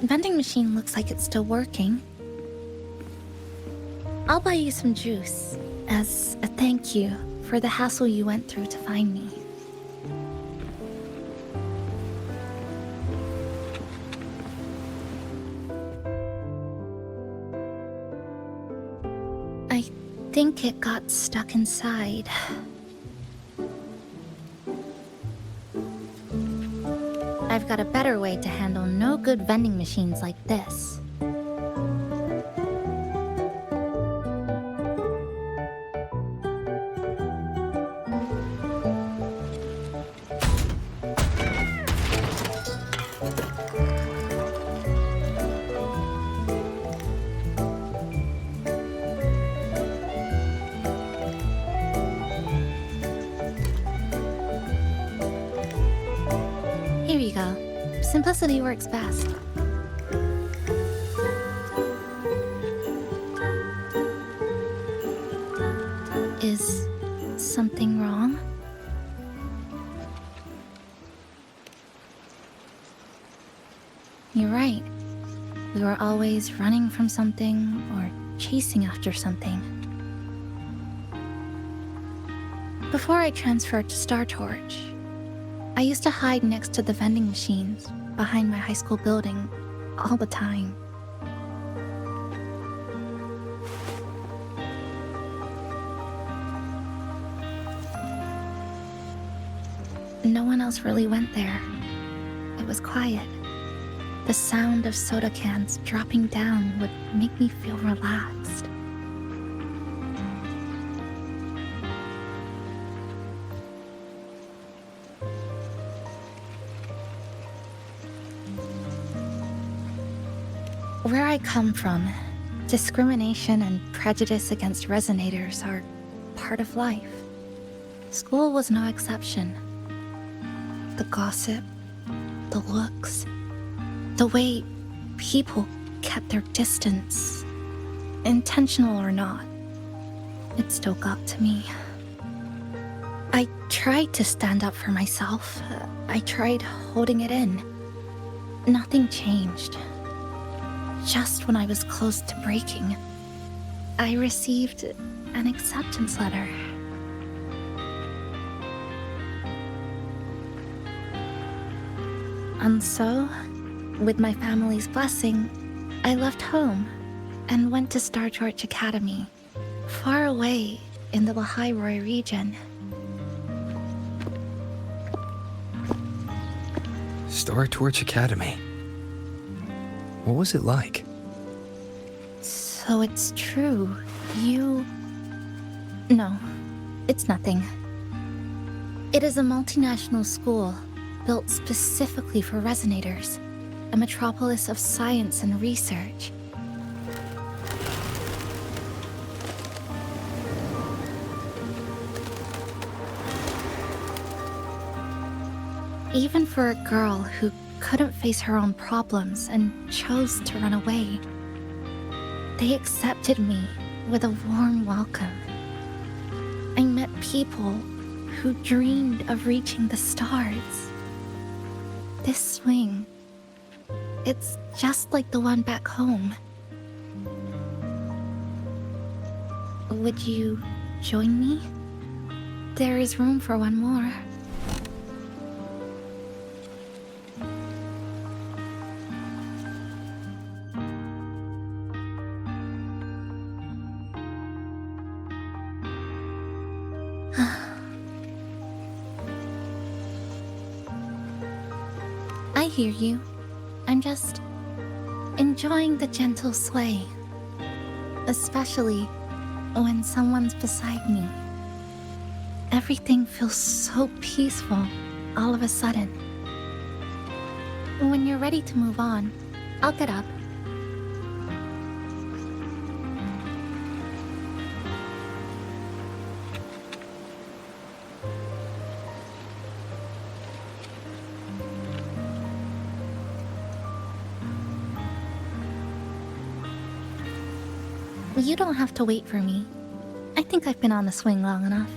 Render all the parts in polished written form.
That vending machine looks like it's still working. I'll buy you some juice as a thank you for the hassle you went through to find me. I think it got stuck inside. I've got a better way to handle no good vending machines like this. Here you go. Simplicity works best. Is something wrong? You're right. We were always running from something or chasing after something. Before I transferred to Star Torch, I used to hide next to the vending machines behind my high school building all the time. No one else really went there. It was quiet. The sound of soda cans dropping down would make me feel relaxed. Where I come from, discrimination and prejudice against resonators are part of life. School was no exception. The gossip, the looks, the way people kept their distance, intentional or not, it still got to me. I tried to stand up for myself. I tried holding it in. Nothing changed. Just when I was close to breaking, I received an acceptance letter. And so, with my family's blessing, I left home and went to Star Torch Academy, far away in the Lahairoi region. Star Torch Academy. What was it like? So it's true. No, it's nothing. It is a multinational school built specifically for resonators, a metropolis of science and research. Even for a girl who couldn't face her own problems and chose to run away, they accepted me with a warm welcome. I met people who dreamed of reaching the stars. This swing, it's just like the one back home. Would you join me? There is room for one more. I hear you. I'm just enjoying the gentle sway, especially when someone's beside me. Everything feels so peaceful all of a sudden. When you're ready to move on, I'll get up. You don't have to wait for me. I think I've been on the swing long enough.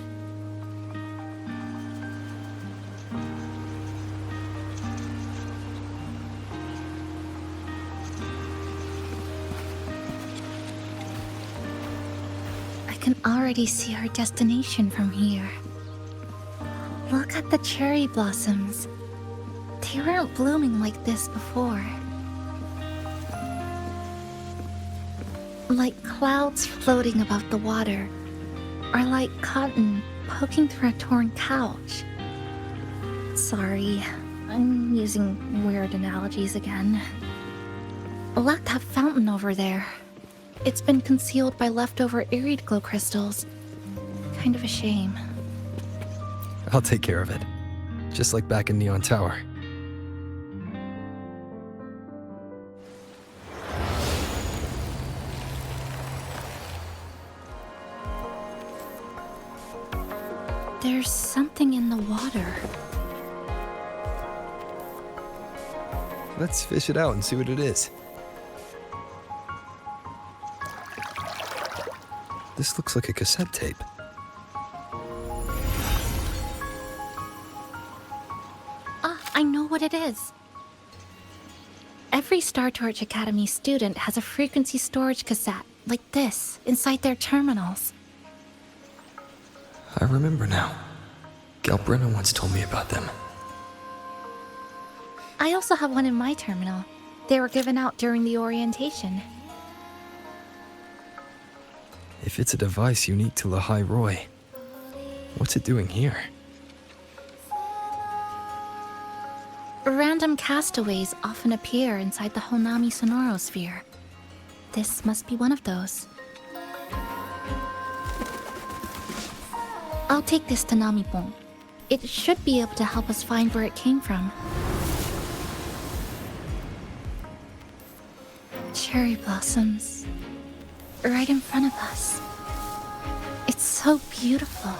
can already see our destination from here. Look at the cherry blossoms. They weren't blooming like this before. Like clouds floating above the water, or like cotton poking through a torn couch. Sorry, I'm using weird analogies again. Look, that fountain over there. It's been concealed by leftover irid glow crystals. Kind of a shame. I'll take care of it. Just like back in Neon Tower. There's something in the water. Let's fish it out and see what it is. This looks like a cassette tape. Ah, I know what it is. Every Star Torch Academy student has a frequency storage cassette, like this, inside their terminals. I remember now. Galbrina once told me about them. I also have one in my terminal. They were given out during the orientation. If it's a device unique to Lahai Roy, what's it doing here? Random castaways often appear inside the Honami sonorosphere. This must be one of those. I'll take this to Namipon. It should be able to help us find where it came from. Cherry blossoms. Right in front of us. It's so beautiful.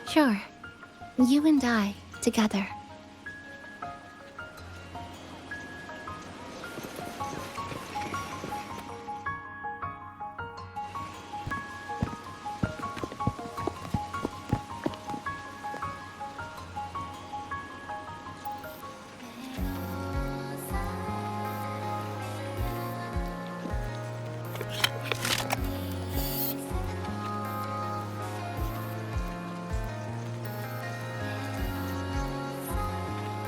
Sure. You and I, together.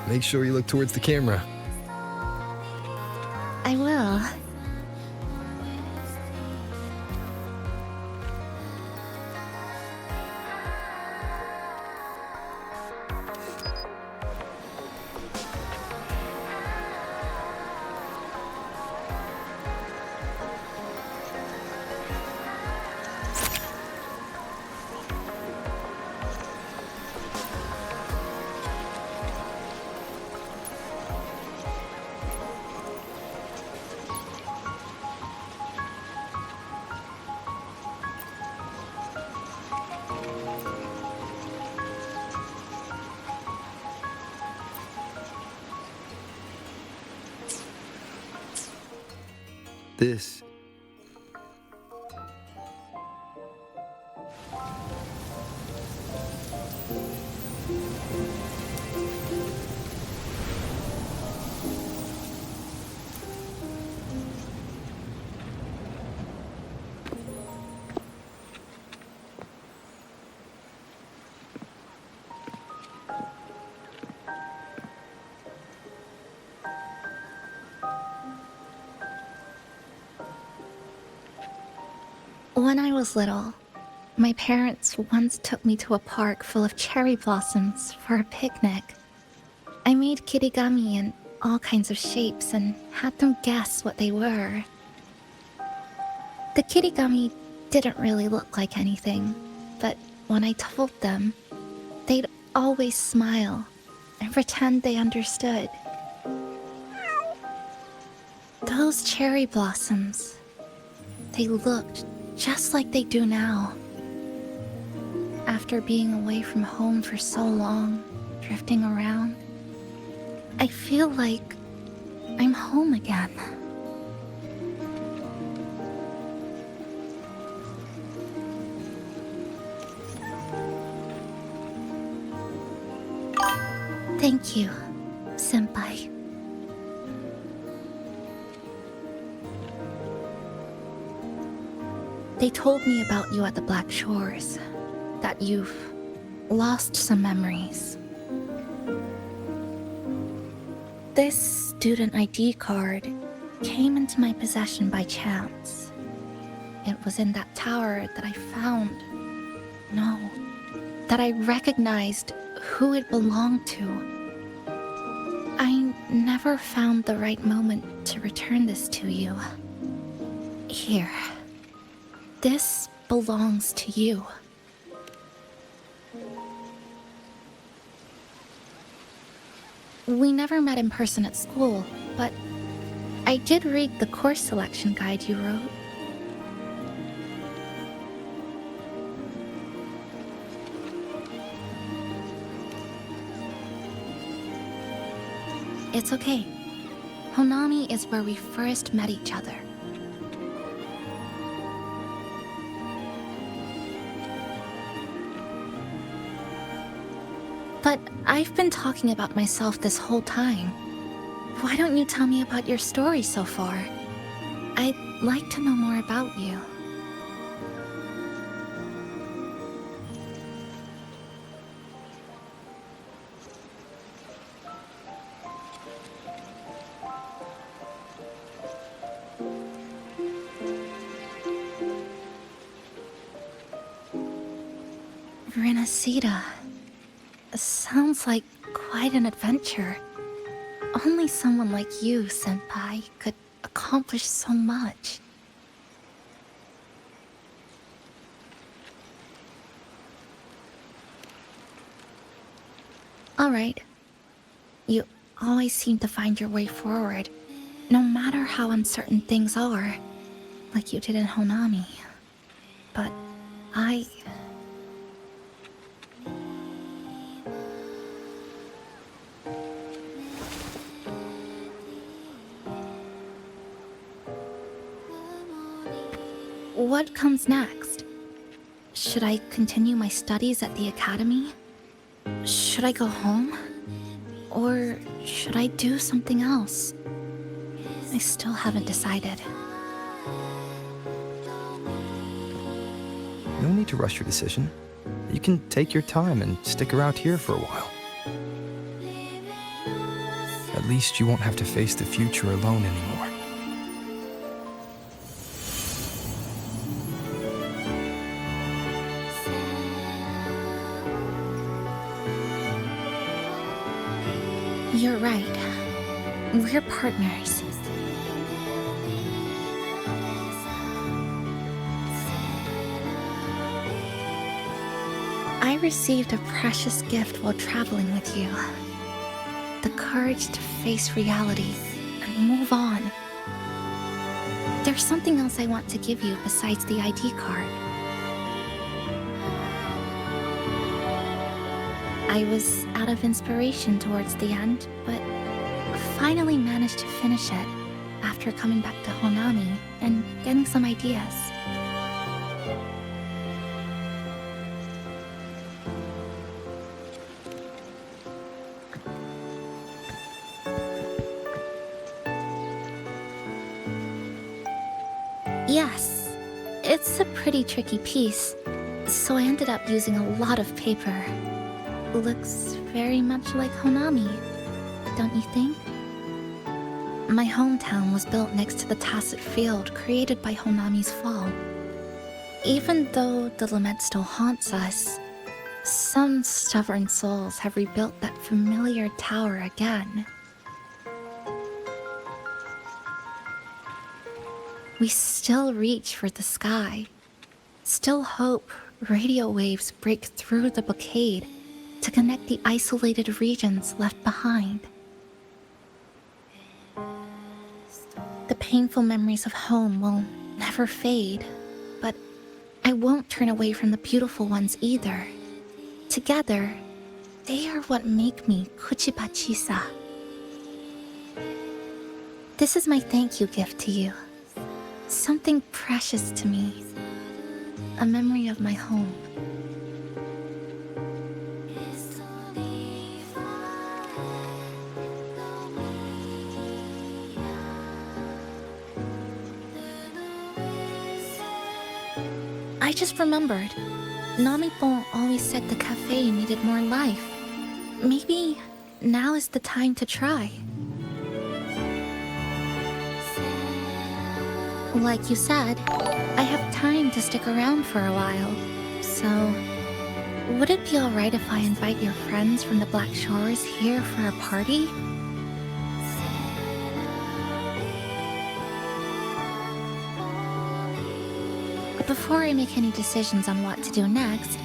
Make sure you look towards the camera. I will. This. When I was little, my parents once took me to a park full of cherry blossoms for a picnic. I made kirigami in all kinds of shapes and had them guess what they were. The kirigami didn't really look like anything, but when I told them, they'd always smile and pretend they understood. Those cherry blossoms, they looked just like they do now. After being away from home for so long, drifting around, I feel like I'm home again. Thank you, senpai. They told me about you at the Black Shores, that you've lost some memories. This student ID card came into my possession by chance. It was in that tower that I found. No, that I recognized who it belonged to. I never found the right moment to return this to you. Here. This belongs to you. We never met in person at school, but I did read the course selection guide you wrote. It's okay. Honami is where we first met each other. But I've been talking about myself this whole time. Why don't you tell me about your story so far? I'd like to know more about you. Renacida. Sounds like quite an adventure. Only someone like you, senpai, could accomplish so much. Alright. You always seem to find your way forward, no matter how uncertain things are, like you did in Honami. But I... What comes next? Should I continue my studies at the academy? Should I go home? Or should I do something else? I still haven't decided. No need to rush your decision. You can take your time and stick around here for a while. At least you won't have to face the future alone anymore. You're right. We're partners. I received a precious gift while traveling with you. The courage to face reality and move on. There's something else I want to give you besides the ID card. I was out of inspiration towards the end, but finally managed to finish it after coming back to Honami and getting some ideas. Yes, it's a pretty tricky piece, so I ended up using a lot of paper. Looks very much like Honami, don't you think? My hometown was built next to the tacit field created by Honami's fall. Even though the lament still haunts us, some stubborn souls have rebuilt that familiar tower again. We still reach for the sky, still hope radio waves break through the blockade to connect the isolated regions left behind. The painful memories of home will never fade, but I won't turn away from the beautiful ones either. Together, they are what make me Kuchibachisa. This is my thank you gift to you. Something precious to me. A memory of my home. I just remembered. Namipon always said the cafe needed more life. Maybe now is the time to try. Like you said, I have time to stick around for a while. So, would it be alright if I invite your friends from the Black Shores here for a party? Before I make any decisions on what to do next,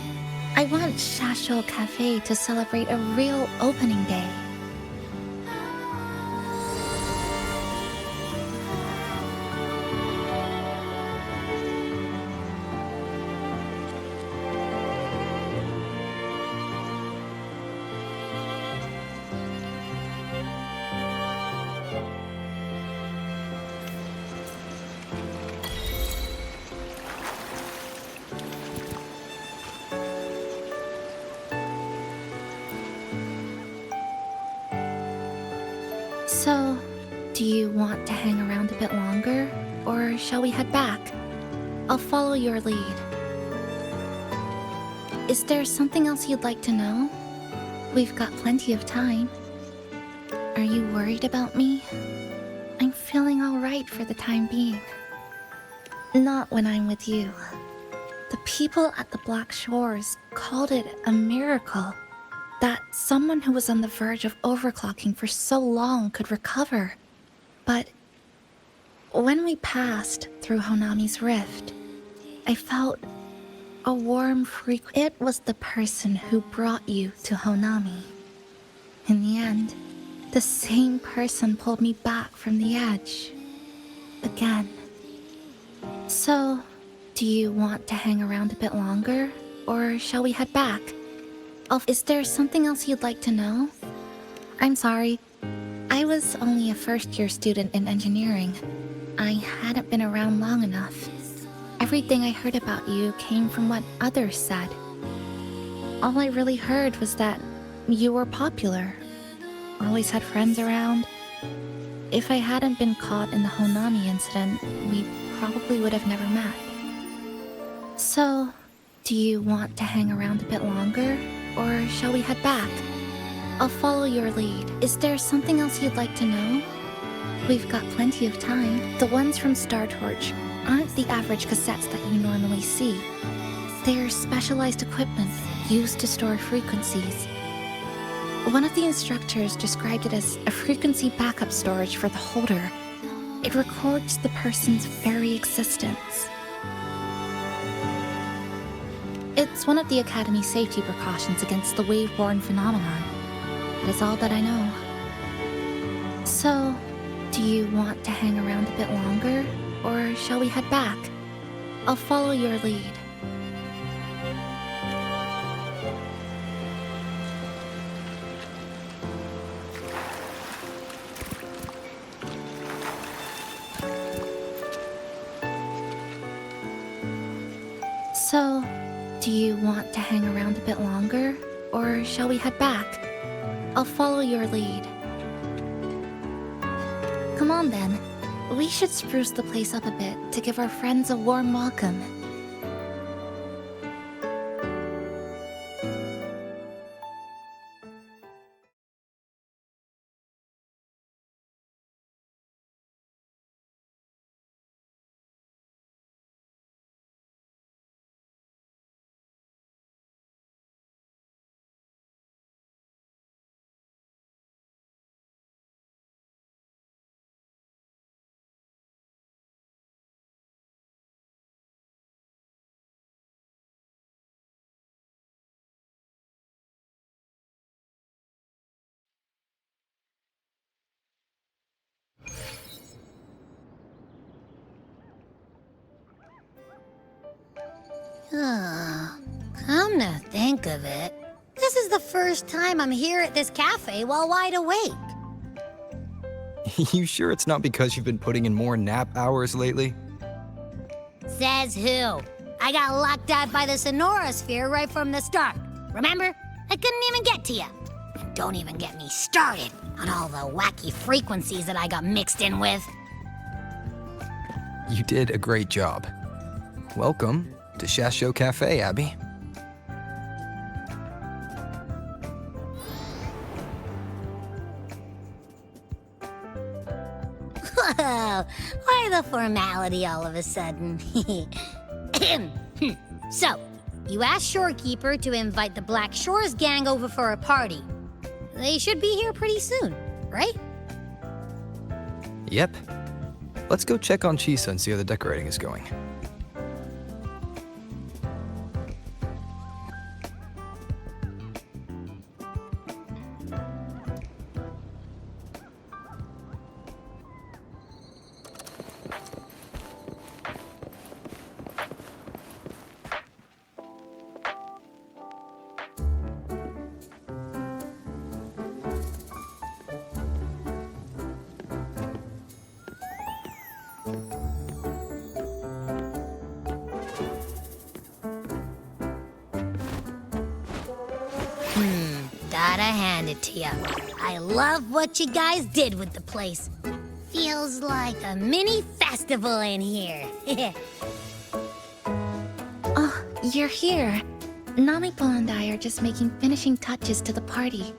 I want Shasho Cafe to celebrate a real opening day. So, do you want to hang around a bit longer, or shall we head back? I'll follow your lead. Is there something else you'd like to know? We've got plenty of time. Are you worried about me? I'm feeling alright for the time being. Not when I'm with you. The people at the Black Shores called it a miracle. That someone who was on the verge of overclocking for so long could recover. But when we passed through Honami's rift, I felt a warm It was the person who brought you to Honami. In the end, the same person pulled me back from the edge. Again. So, do you want to hang around a bit longer, or shall we head back? Is there something else you'd like to know? I'm sorry. I was only a first-year student in engineering. I hadn't been around long enough. Everything I heard about you came from what others said. All I really heard was that you were popular. Always had friends around. If I hadn't been caught in the Honami incident, we probably would have never met. So, do you want to hang around a bit longer? Or shall we head back? I'll follow your lead. Is there something else you'd like to know? We've got plenty of time. The ones from Star Torch aren't the average cassettes that you normally see. They're specialized equipment used to store frequencies. One of the instructors described it as a frequency backup storage for the holder. It records the person's very existence. It's one of the Academy's safety precautions against the wave-borne phenomenon. That is all that I know. So, do you want to hang around a bit longer, or shall we head back? I'll follow your lead. So, do you want to hang around a bit longer, or shall we head back? I'll follow your lead. Come on then. We should spruce the place up a bit to give our friends a warm welcome. Come to think of it, this is the first time I'm here at this cafe while wide awake. You sure it's not because you've been putting in more nap hours lately? Says who? I got locked out by the Sonora Sphere right from the start. Remember? I couldn't even get to you. Don't even get me started on all the wacky frequencies that I got mixed in with. You did a great job. Welcome. To Shasho Cafe, Abby. Whoa, why the formality all of a sudden? So, you asked Shorekeeper to invite the Black Shores gang over for a party. They should be here pretty soon, right? Yep. Let's go check on Chisa and see how the decorating is going. Gotta hand it to ya. I love what you guys did with the place. Feels like a mini festival in here. Oh, you're here. Namipo and I are just making finishing touches to the party.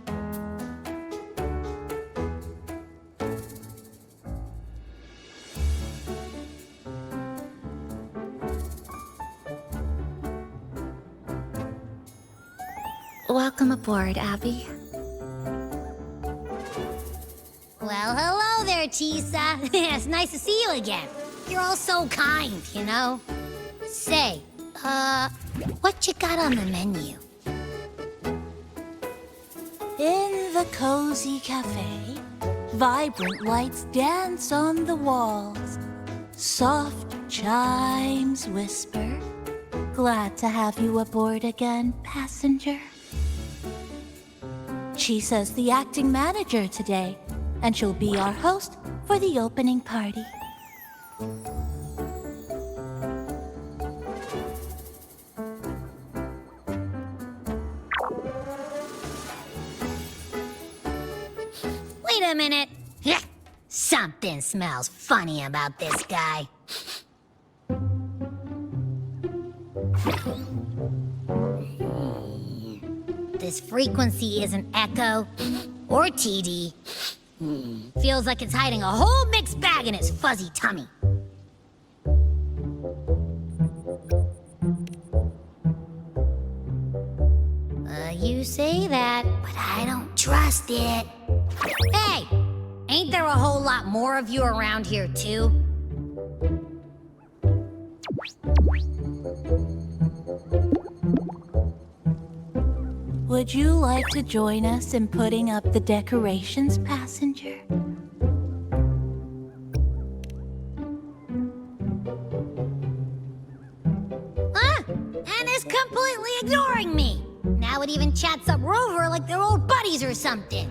Welcome aboard, Abby. Well, hello there, Chisa. It's nice to see you again. You're all so kind, you know? Say, what you got on the menu? In the cozy cafe, vibrant lights dance on the walls. Soft chimes whisper. Glad to have you aboard again, passenger. Chisa's the acting manager today, and she'll be our host for the opening party. Wait a minute. Something smells funny about this guy. This frequency isn't echo or TD. Feels like it's hiding a whole mixed bag in its fuzzy tummy. You say that, but I don't trust it. Hey, ain't there a whole lot more of you around here too? Would you like to join us in putting up the decorations, passenger? And is completely ignoring me. Now it even chats up Rover like they're old buddies or something.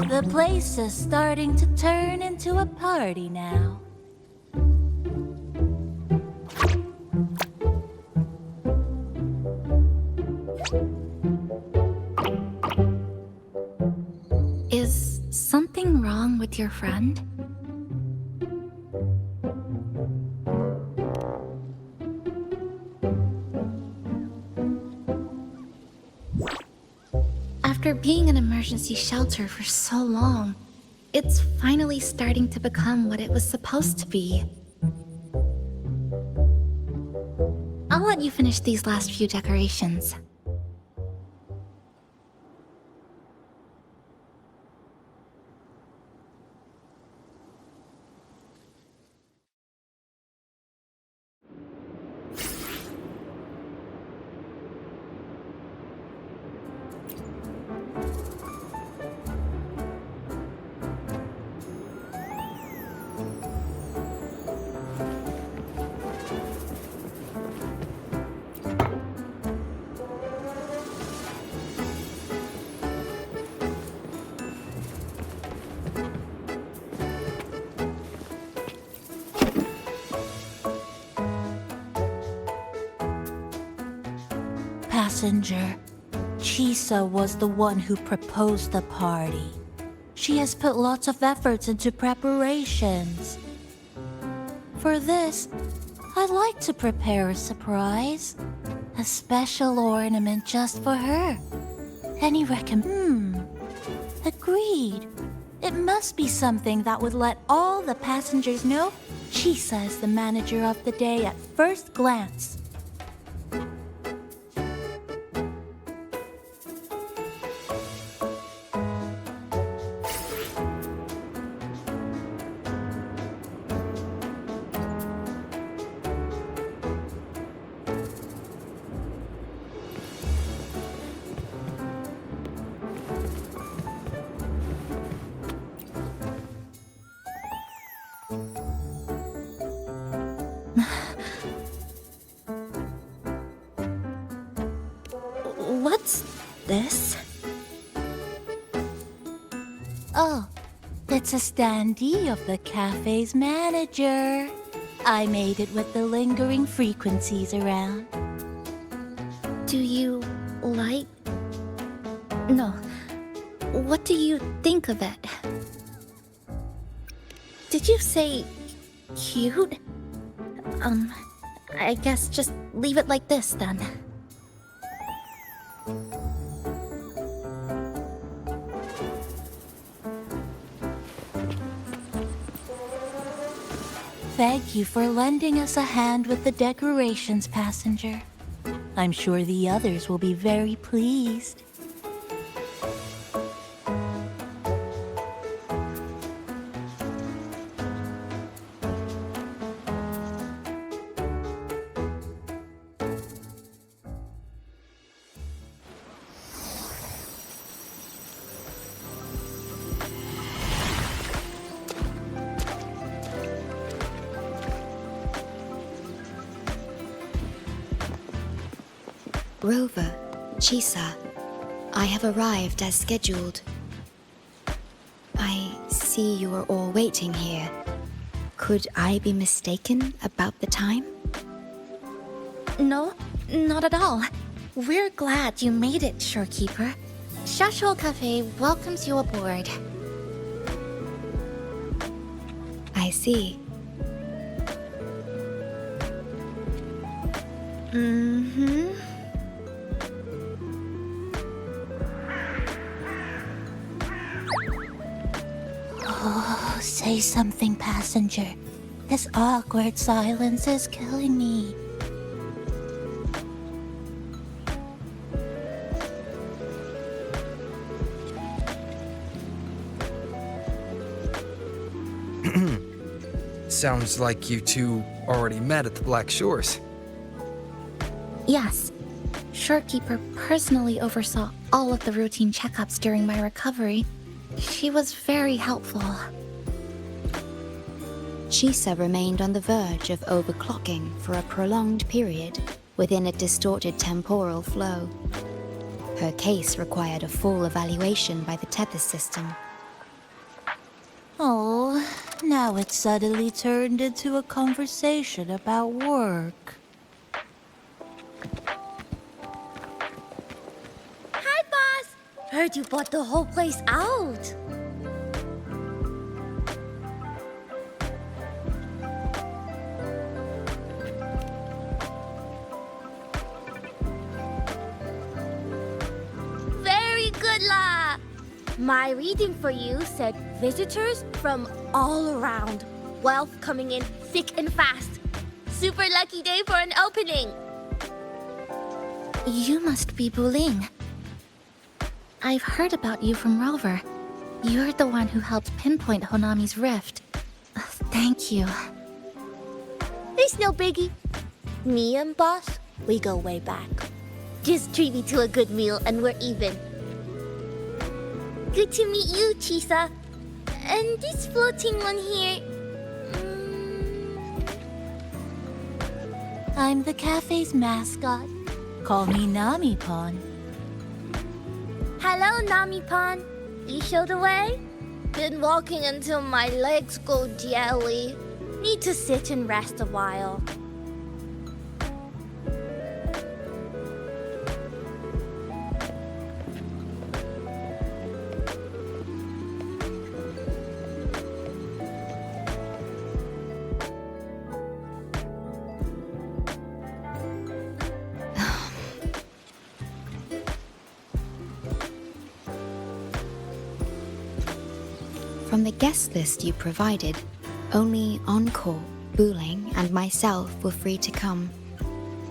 The place is starting to turn into a party now. Is something wrong with your friend? After being an emergency shelter for so long, it's finally starting to become what it was supposed to be. I'll let you finish these last few decorations. Passenger, Chisa was the one who proposed the party. She has put lots of efforts into preparations. For this, I'd like to prepare a surprise. A special ornament just for her. Any Agreed. It must be something that would let all the passengers know Chisa is the manager of the day at first glance. What's this? Oh, it's a standee of the cafe's manager. I made it with the lingering frequencies around. Do you like... No. What do you think of it? Did you say... cute? I guess just leave it like this then. Thank you for lending us a hand with the decorations, passenger. I'm sure the others will be very pleased. Rover, Chisa, I have arrived as scheduled. I see you are all waiting here. Could I be mistaken about the time? No, not at all. We're glad you made it, Shorekeeper. Shashol Cafe welcomes you aboard. I see. Oh, say something, passenger. This awkward silence is killing me. Sounds like you two already met at the Black Shores. Yes. Shorekeeper personally oversaw all of the routine checkups during my recovery. She was very helpful. Chisa remained on the verge of overclocking for a prolonged period within a distorted temporal flow. Her case required a full evaluation by the tether system. Oh, now it's suddenly turned into a conversation about work. Hi, boss! Heard you bought the whole place out. Very good, La! My reading for you said visitors from all around. Wealth coming in thick and fast. Super lucky day for an opening. You must be Buling. I've heard about you from Rover. You're the one who helped pinpoint Honami's rift. Thank you. It's no biggie. Me and boss, we go way back. Just treat me to a good meal and we're even. Good to meet you, Chisa. And this floating one here... I'm the cafe's mascot. Call me Nami-pon. Hello, Nami-pon. You show the way? Been walking until my legs go jelly. Need to sit and rest a while. From the guest list you provided, only Encore, Booling, and myself were free to come.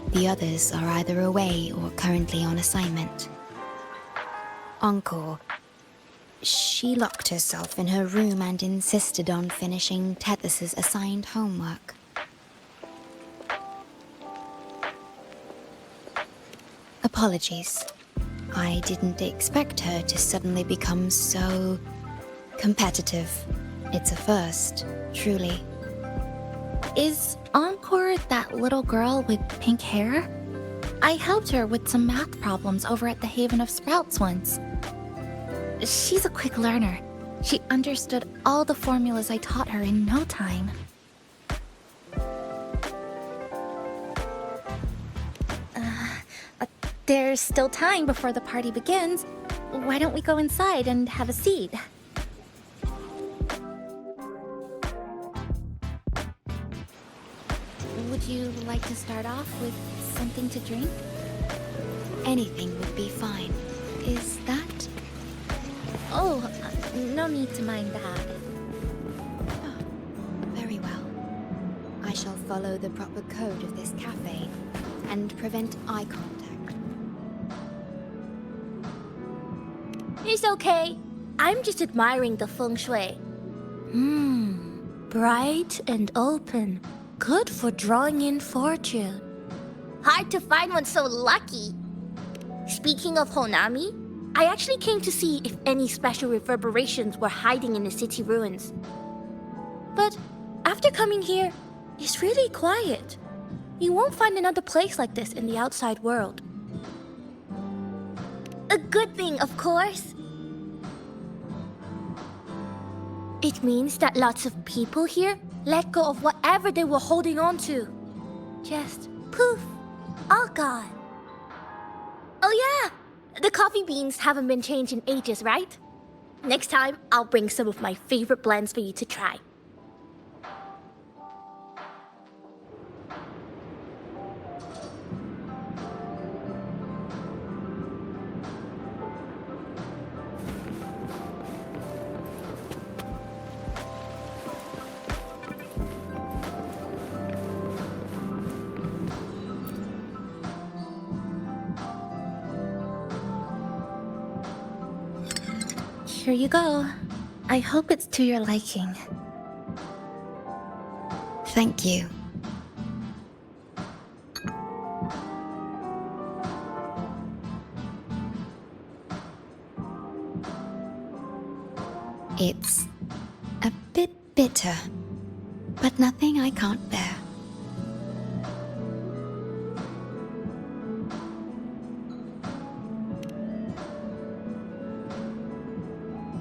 The others are either away or currently on assignment. Encore. She locked herself in her room and insisted on finishing Tethys's assigned homework. Apologies. I didn't expect her to suddenly become so competitive. It's a first, truly. Is Encore that little girl with pink hair? I helped her with some math problems over at the Haven of Sprouts once. She's a quick learner. She understood all the formulas I taught her in no time. There's still time before the party begins. Why don't we go inside and have a seat? Would you like to start off with something to drink? Anything would be fine. Is that? Oh, no need to mind that. Oh, very well. I shall follow the proper code of this cafe and prevent eye contact. It's okay. I'm just admiring the feng shui. Bright and open. Good for drawing in fortune. Hard to find one so lucky. Speaking of Honami, I actually came to see if any special reverberations were hiding in the city ruins. But after coming here, it's really quiet. You won't find another place like this in the outside world. A good thing, of course. It means that lots of people here let go of whatever they were holding on to. Just poof, all gone. Oh yeah, the coffee beans haven't been changed in ages, right? Next time, I'll bring some of my favorite blends for you to try. Here you go. I hope it's to your liking. Thank you. It's a bit bitter, but nothing I can't bear.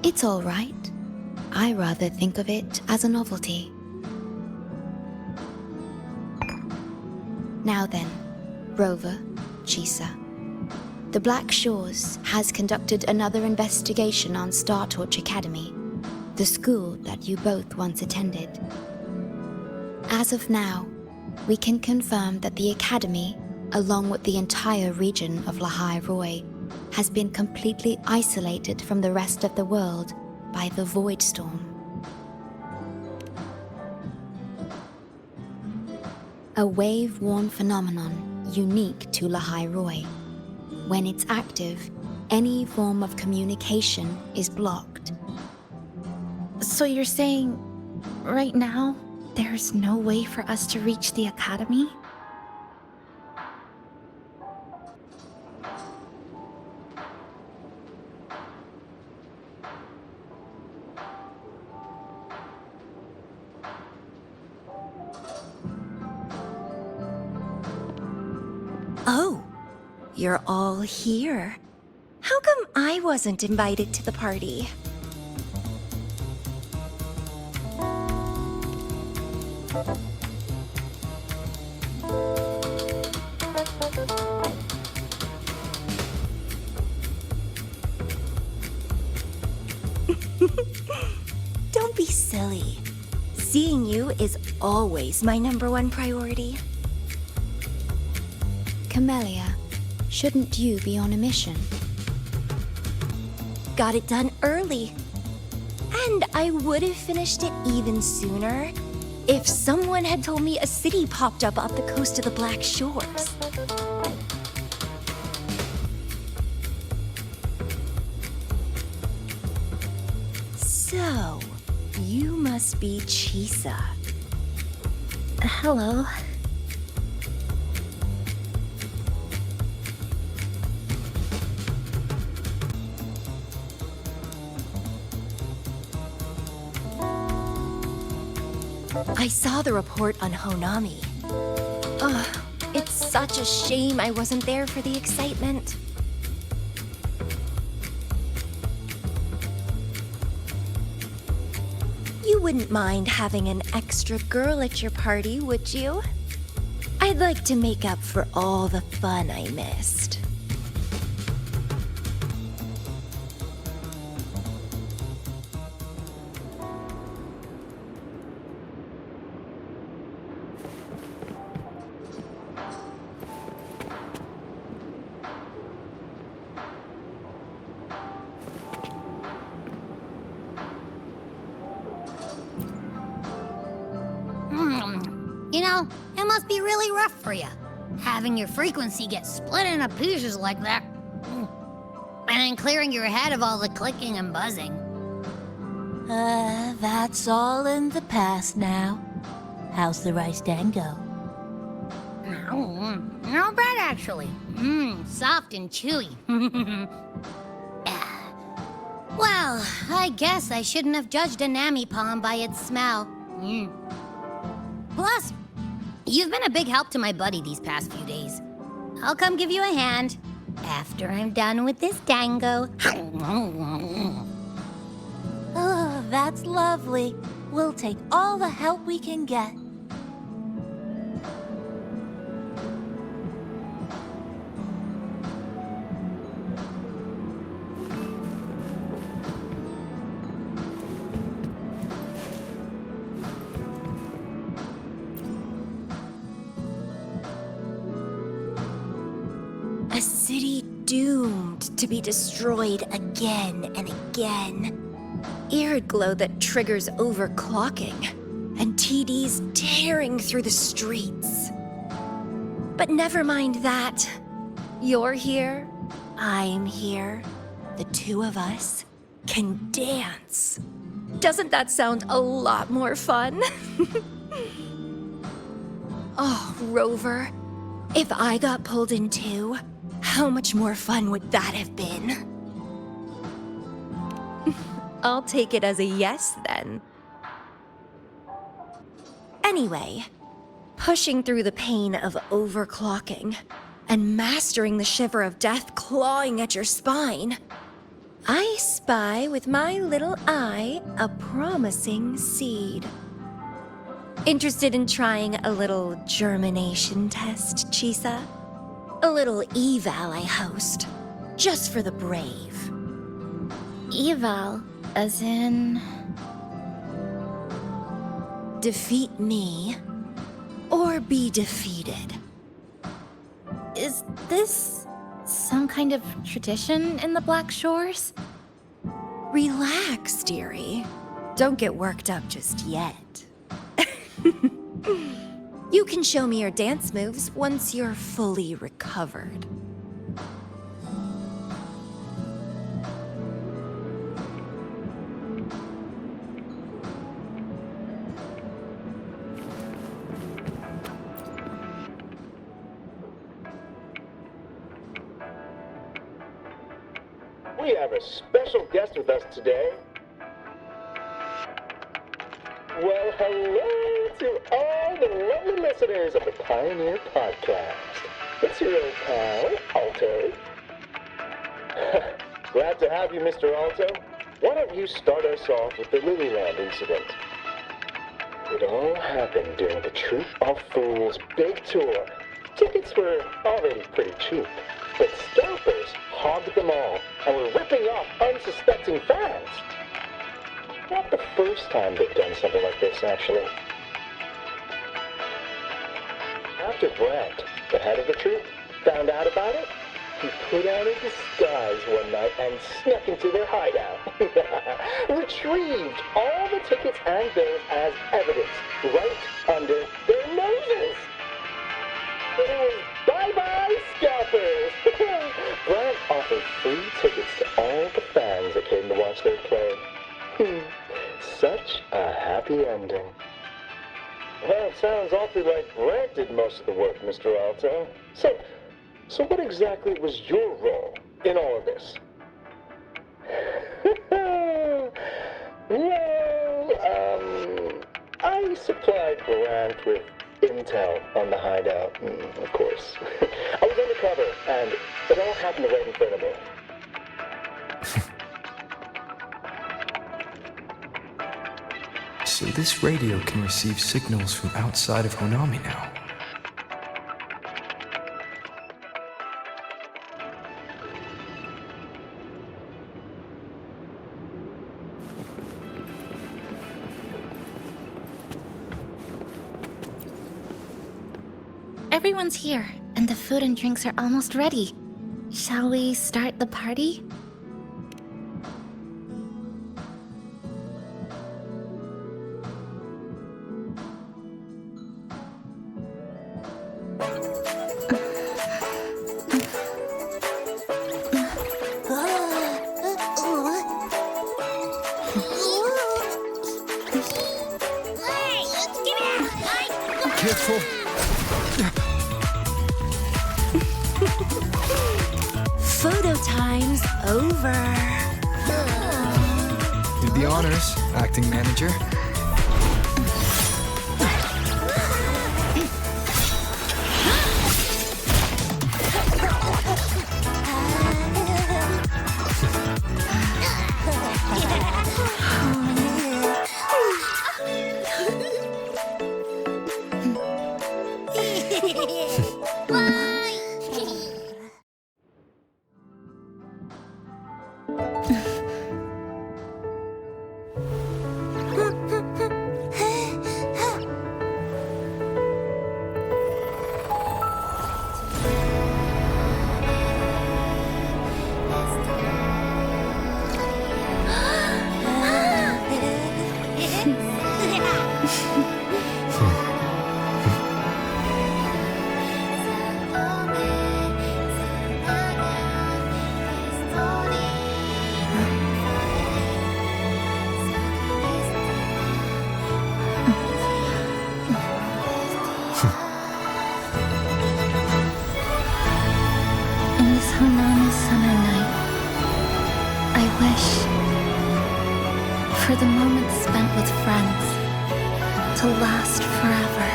It's all right. I rather think of it as a novelty. Now then, Rover, Chisa. The Black Shores has conducted another investigation on Startorch Academy, the school that you both once attended. As of now, we can confirm that the Academy, along with the entire region of Lahai Roi, has been completely isolated from the rest of the world by the Void Storm. A wave-worn phenomenon unique to Lahai Roi. When it's active, any form of communication is blocked. So you're saying, right now, there's no way for us to reach the Academy? Oh, you're all here. How come I wasn't invited to the party? Don't be silly. Seeing you is always my #1 priority. Camellia, shouldn't you be on a mission? Got it done early. And I would have finished it even sooner if someone had told me a city popped up off the coast of the Black Shores. So, you must be Chisa. Hello. I saw the report on Honami. Ugh, it's such a shame I wasn't there for the excitement. You wouldn't mind having an extra girl at your party, would you? I'd like to make up for all the fun I missed. You know, it must be really rough for you, having your frequency get split into pieces like that. And then clearing your head of all the clicking and buzzing. That's all in the past now. How's the rice dango? Not bad, actually. Soft and chewy. Well, I guess I shouldn't have judged a Nami palm by its smell. Plus, you've been a big help to my buddy these past few days. I'll come give you a hand after I'm done with this dango. Oh, that's lovely. We'll take all the help we can get. A city doomed to be destroyed again and again. Air glow that triggers overclocking, and TDs tearing through the streets. But never mind that. You're here, I'm here. The two of us can dance. Doesn't that sound a lot more fun? Oh, Rover, if I got pulled in too, how much more fun would that have been? I'll take it as a yes, then. Anyway, pushing through the pain of overclocking and mastering the shiver of death clawing at your spine, I spy with my little eye a promising seed. Interested in trying a little germination test, Chisa? A little eval I host, just for the brave. Eval, as in... Defeat me, or be defeated. Is this some kind of tradition in the Black Shores? Relax, dearie. Don't get worked up just yet. You can show me your dance moves once you're fully recovered. We have a special guest with us today. Well, hello to all the lovely listeners of the Pioneer Podcast. It's your old pal, Alto. Glad to have you, Mr. Alto. Why don't you start us off with the Lilyland incident? It all happened during the Troop of Fools big tour. Tickets were already pretty cheap, but scalpers hogged them all and were ripping off unsuspecting fans. Not the first time they've done something like this, actually. After Brent, the head of the troop, found out about it, he put on a disguise one night and snuck into their hideout. Retrieved all the tickets and bills as evidence right under their noses. It was bye-bye scalpers. Brad offered free tickets to all the fans that came to watch their play. Such a happy ending. Well, it sounds awfully like Brad did most of the work, Mr. Alto. So what exactly was your role in all of this? Well, I supplied Brad with intel on the hideout, of course. I was undercover, and it all happened right in front of me. So this radio can receive signals from outside of Honami now. Everyone's here, and the food and drinks are almost ready. Shall we start the party? Careful! Photo time's over. Do the honors, acting manager. In this Honami summer night, I wish for the moments spent with friends to last forever.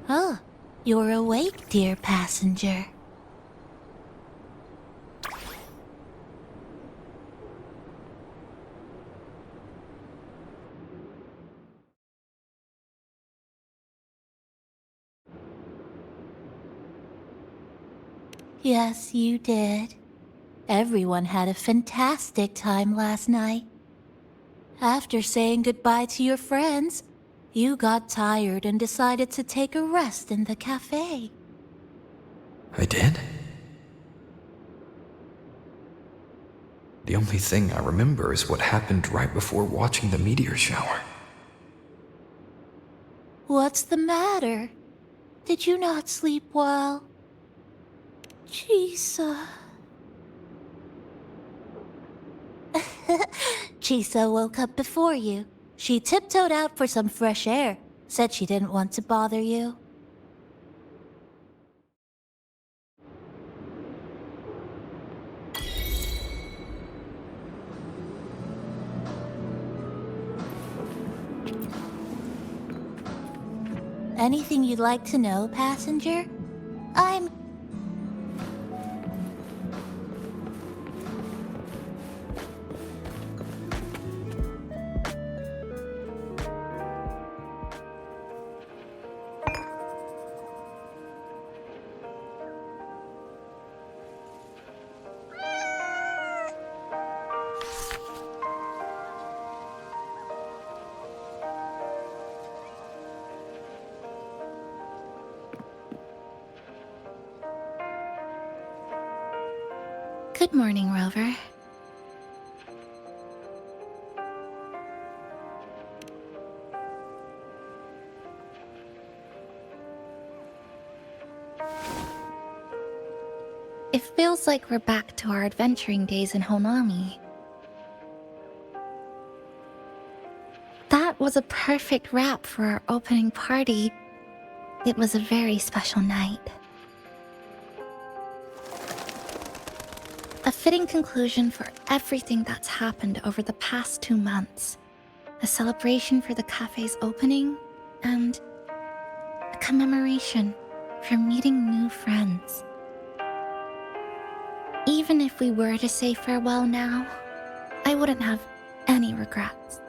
Oh, you're awake, dear passenger. Yes, you did. Everyone had a fantastic time last night. After saying goodbye to your friends, you got tired and decided to take a rest in the cafe. I did? The only thing I remember is what happened right before watching the meteor shower. What's the matter? Did you not sleep well? Chisa. Chisa woke up before you. She tiptoed out for some fresh air. Said she didn't want to bother you. Anything you'd like to know, passenger? I'm... Good morning, Rover. It feels like we're back to our adventuring days in Honami. That was a perfect wrap for our opening party. It was a very special night. A fitting conclusion for everything that's happened over the past 2 months. A celebration for the cafe's opening, and a commemoration for meeting new friends. Even if we were to say farewell now, I wouldn't have any regrets.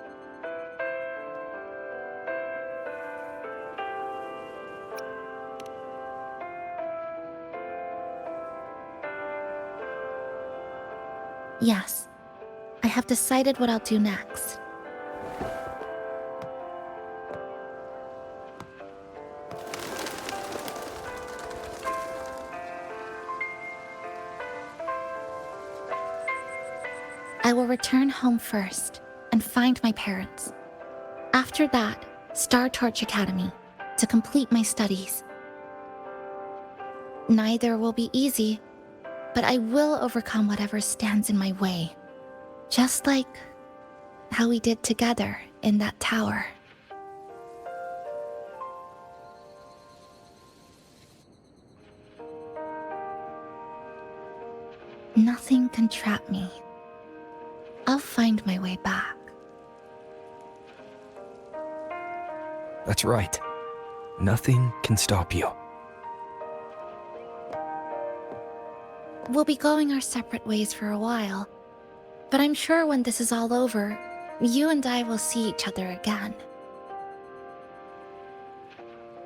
Yes, I have decided what I'll do next. I will return home first and find my parents. After that, Star Torch Academy to complete my studies. Neither will be easy, but I will overcome whatever stands in my way. Just like how we did together in that tower. Nothing can trap me. I'll find my way back. That's right. Nothing can stop you. We'll be going our separate ways for a while, but I'm sure when this is all over, you and I will see each other again.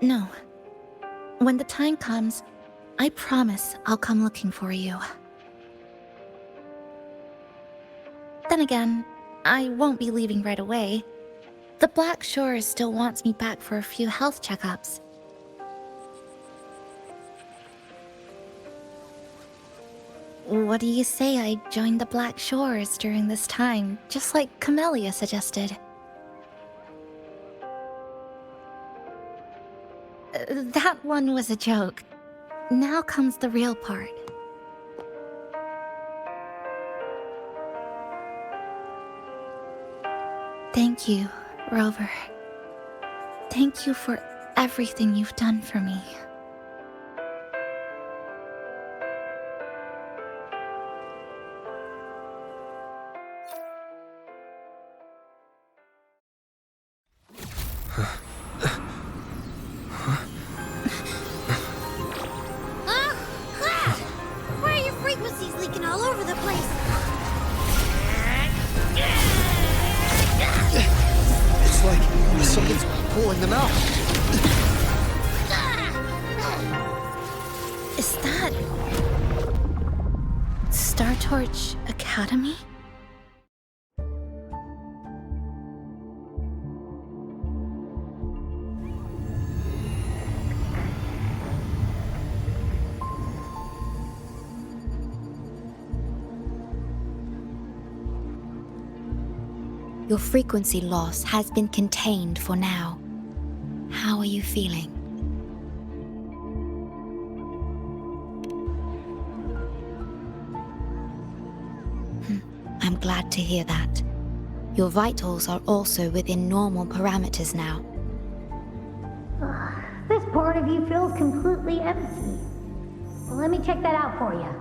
No. When the time comes, I promise I'll come looking for you. Then again, I won't be leaving right away. The Black Shores still wants me back for a few health checkups. What do you say I join the Black Shores during this time, just like Camellia suggested? That one was a joke. Now comes the real part. Thank you, Rover. Thank you for everything you've done for me. Why are your frequencies leaking all over the place? It's like something's pulling them out. Is that... Star Torch Academy? Your frequency loss has been contained for now. How are you feeling? I'm glad to hear that. Your vitals are also within normal parameters now. This part of you feels completely empty. Well, let me check that out for you.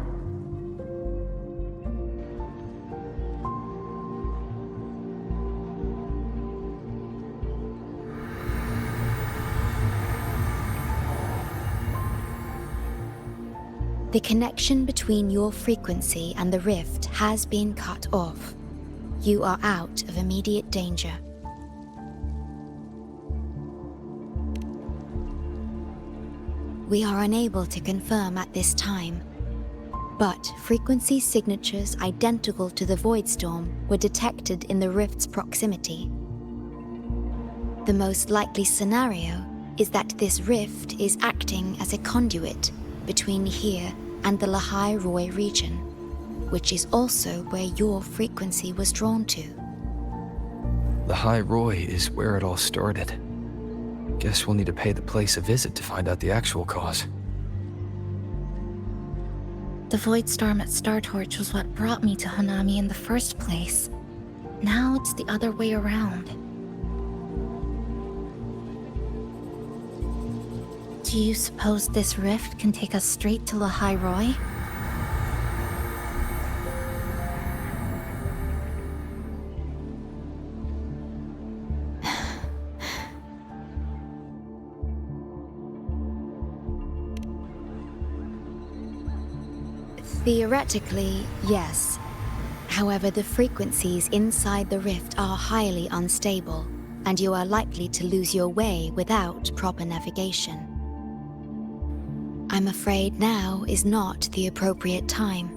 The connection between your frequency and the rift has been cut off. You are out of immediate danger. We are unable to confirm at this time, but frequency signatures identical to the void storm were detected in the rift's proximity. The most likely scenario is that this rift is acting as a conduit between here and the Lahai Roi region, which is also where your frequency was drawn to. Lahai Roi is where it all started. Guess we'll need to pay the place a visit to find out the actual cause. The void storm at Star Torch was what brought me to Hanami in the first place. Now it's the other way around. Do you suppose this rift can take us straight to Lahai Roi? Theoretically, yes. However, the frequencies inside the rift are highly unstable, and you are likely to lose your way without proper navigation. I'm afraid now is not the appropriate time.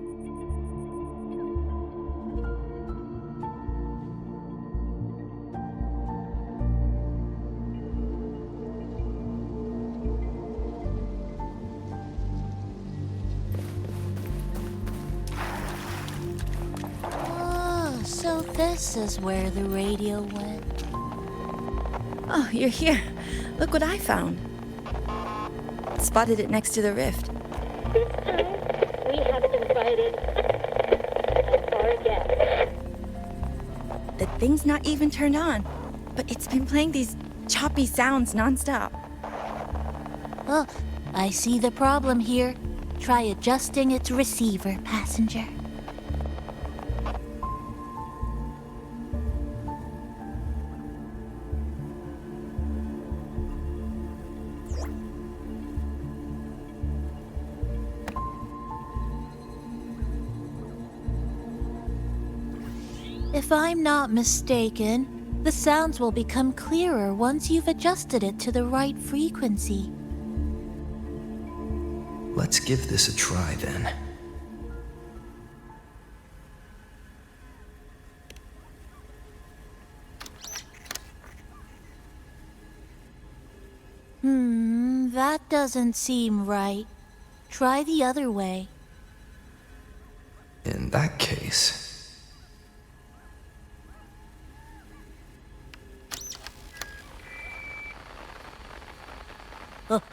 So this is where the radio went. Oh, you're here. Look what I found. Spotted it next to the rift. This time, we haven't invited our guests. The thing's not even turned on, but it's been playing these choppy sounds nonstop. Oh, I see the problem here. Try adjusting its receiver, passenger. If I'm not mistaken, the sounds will become clearer once you've adjusted it to the right frequency. Let's give this a try then. That doesn't seem right. Try the other way. In that case...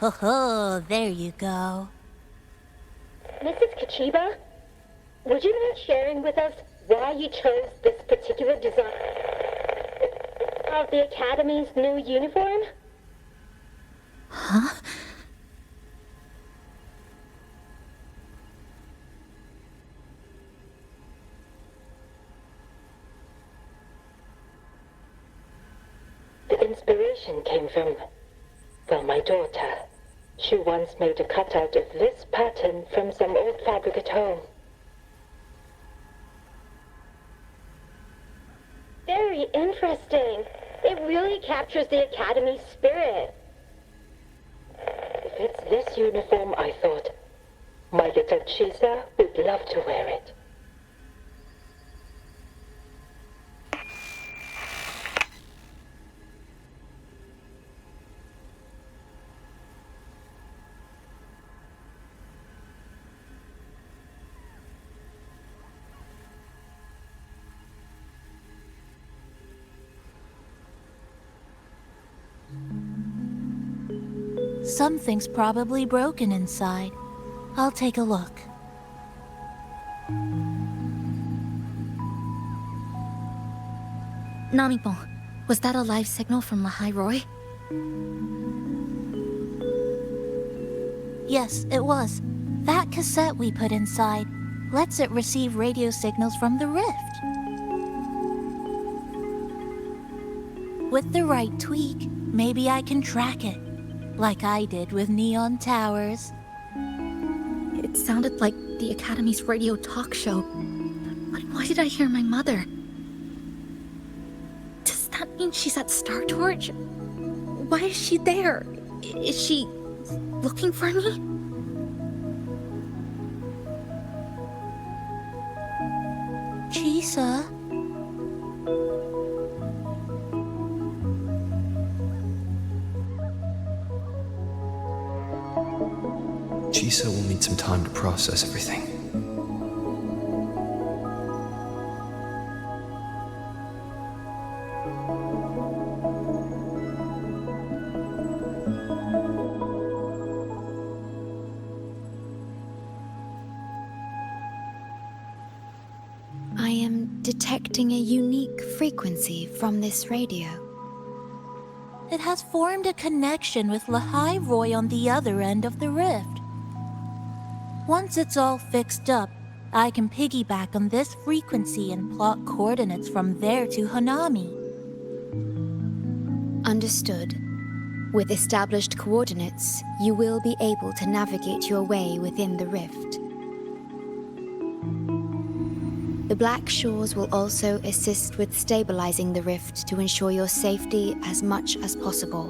Oh, there you go. Mrs. Kachiba, would you mind sharing with us why you chose this particular design of the Academy's new uniform? Huh? The inspiration came from, well, my daughter. She once made a cutout of this pattern from some old fabric at home. Very interesting. It really captures the Academy's spirit. If it's this uniform, I thought, my little Chisa would love to wear it. Something's probably broken inside. I'll take a look. Namipon, was that a live signal from Lahai Roi? Yes, it was. That cassette we put inside lets it receive radio signals from the rift. With the right tweak, maybe I can track it, like I did with Neon Towers. It sounded like the Academy's radio talk show. But why did I hear my mother? Does that mean she's at Star Torch? Why is she there? Is she looking for me? Chisa? Chisa will need some time to process everything. I am detecting a unique frequency from this radio. It has formed a connection with Lahai Roy on the other end of the rift. Once it's all fixed up, I can piggyback on this frequency and plot coordinates from there to Hanami. Understood. With established coordinates, you will be able to navigate your way within the rift. The Black Shores will also assist with stabilizing the rift to ensure your safety as much as possible.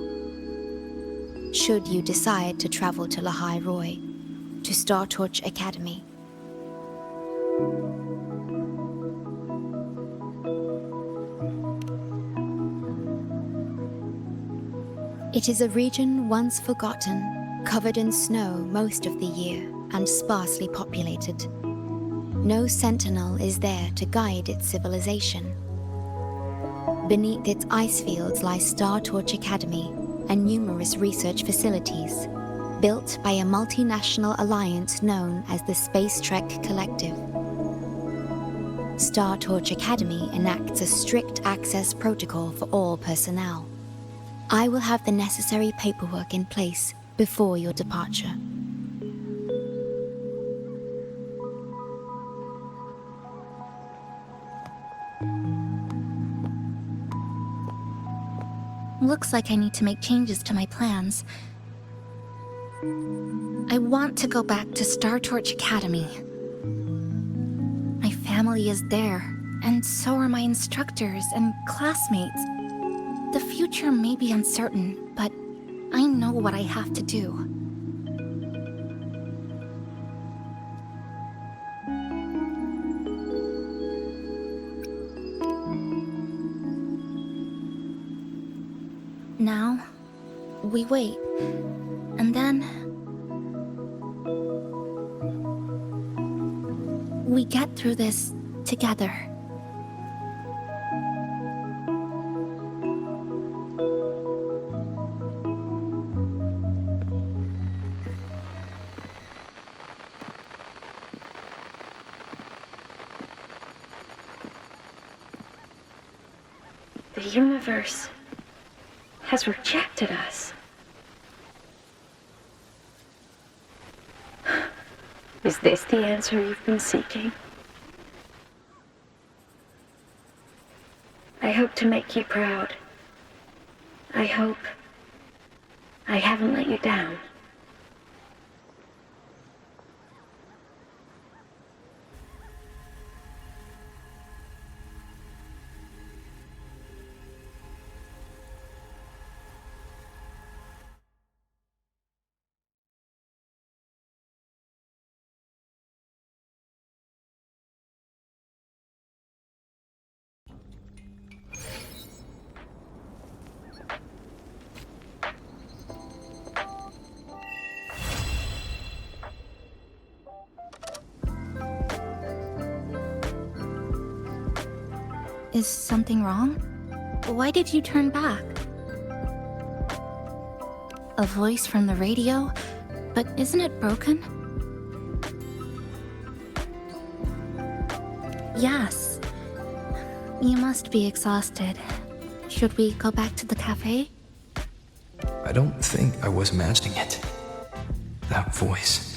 Should you decide to travel to Lahai Roy, to Star Torch Academy. It is a region once forgotten, covered in snow most of the year, and sparsely populated. No sentinel is there to guide its civilization. Beneath its ice fields lies Star Torch Academy and numerous research facilities, built by a multinational alliance known as the Space Trek Collective. Star Torch Academy enacts a strict access protocol for all personnel. I will have the necessary paperwork in place before your departure. Looks like I need to make changes to my plans. I want to go back to Star Torch Academy. My family is there, and so are my instructors and classmates. The future may be uncertain, but I know what I have to do. Now, we wait, and then we get through this together. The universe has rejected us. Is this the answer you've been seeking? I hope to make you proud. I hope I haven't let you down. Is something wrong? Why did you turn back? A voice from the radio? But isn't it broken? Yes. You must be exhausted. Should we go back to the cafe? I don't think I was imagining it. That voice.